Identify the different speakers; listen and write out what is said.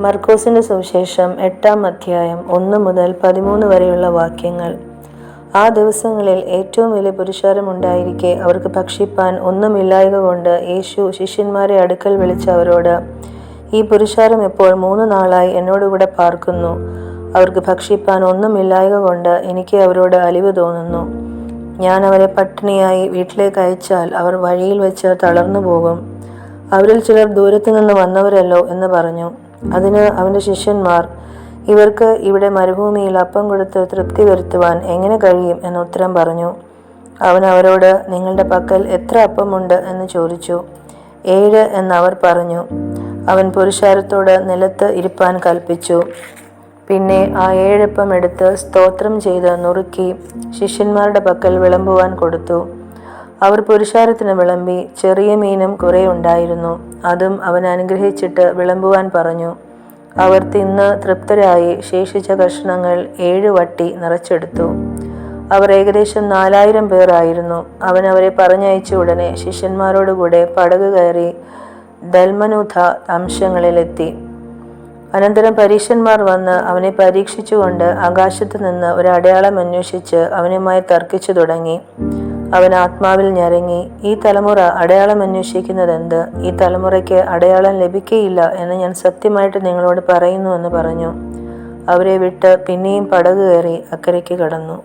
Speaker 1: മർക്കോസിന്റെ സുവിശേഷം 8-ാം അധ്യായം 1 മുതൽ 13 വരെയുള്ള വാക്യങ്ങൾ. ആ ദിവസങ്ങളിൽ ഏറ്റവും വലിയ പുരുഷാരമുണ്ടായിരിക്കെ അവർക്ക് ഭക്ഷിപ്പാൻ ഒന്നുമില്ലായ്ക കൊണ്ട് യേശു ശിഷ്യന്മാരെ അടുക്കൽ വിളിച്ച് അവരോട്, ഈ പുരുഷാരം ഇപ്പോൾ 3 നാളായി എന്നോടുകൂടെ പാർക്കുന്നു. അവർക്ക് ഭക്ഷിപ്പാൻ ഒന്നുമില്ലായ്ക കൊണ്ട് എനിക്ക് അവരോട് അലിവ് തോന്നുന്നു. ഞാൻ അവരെ പട്ടിണിയായി വീട്ടിലേക്ക് അയച്ചാൽ അവർ വഴിയിൽ വെച്ച് തളർന്നു പോകും. അവരിൽ ചിലർ ദൂരത്തു നിന്ന് വന്നവരല്ലോ എന്ന് പറഞ്ഞു. അതിന് അവൻ്റെ ശിഷ്യന്മാർ, ഇവർക്ക് ഇവിടെ മരുഭൂമിയിൽ അപ്പം കൊടുത്ത് തൃപ്തി വരുത്തുവാൻ എങ്ങനെ കഴിയും എന്ന് ഉത്തരം പറഞ്ഞു. അവൻ അവരോട്, നിങ്ങളുടെ പക്കൽ എത്ര അപ്പമുണ്ട് എന്ന് ചോദിച്ചു. 7 എന്നവർ പറഞ്ഞു. അവൻ പുരുഷാരത്തോട് നിലത്ത് ഇരിപ്പാൻ കൽപ്പിച്ചു. പിന്നെ ആ 7 അപ്പം എടുത്ത് സ്തോത്രം ചെയ്ത് നുറുക്കി ശിഷ്യന്മാരുടെ പക്കൽ വിളമ്പുവാൻ കൊടുത്തു. അവർ പുരുഷാരത്തിന് വിളമ്പി. ചെറിയ മീനും കുറെ ഉണ്ടായിരുന്നു. അതും അവൻ അനുഗ്രഹിച്ചിട്ട് വിളമ്പുവാൻ പറഞ്ഞു. അവർ തിന്ന് തൃപ്തരായി ശേഷിച്ച കഷ്ണങ്ങൾ 7 വട്ടി നിറച്ചെടുത്തു. അവർ ഏകദേശം 4000 പേർ ആയിരുന്നു. അവൻ അവരെ പറഞ്ഞയച്ച ഉടനെ ശിഷ്യന്മാരോടുകൂടെ പടക് കയറി ദൽമനൂഥ അംശങ്ങളിലെത്തി. അനന്തരം പരീശന്മാർ വന്ന് അവനെ പരീക്ഷിച്ചുകൊണ്ട് ആകാശത്ത് നിന്ന് ഒരു അടയാളം അന്വേഷിച്ച് അവനുമായി തർക്കിച്ചു തുടങ്ങി. അവൻ ആത്മാവിൽ ഞരങ്ങി, ഈ തലമുറ അടയാളം അന്വേഷിക്കുന്നതെന്ത്? ഈ തലമുറയ്ക്ക് അടയാളം ലഭിക്കയില്ല എന്ന് ഞാൻ സത്യമായിട്ട് നിങ്ങളോട് പറയുന്നു എന്ന് പറഞ്ഞു. അവരെ വിട്ട് പിന്നെയും പടക് കയറി അക്കരയ്ക്ക് കടന്നു.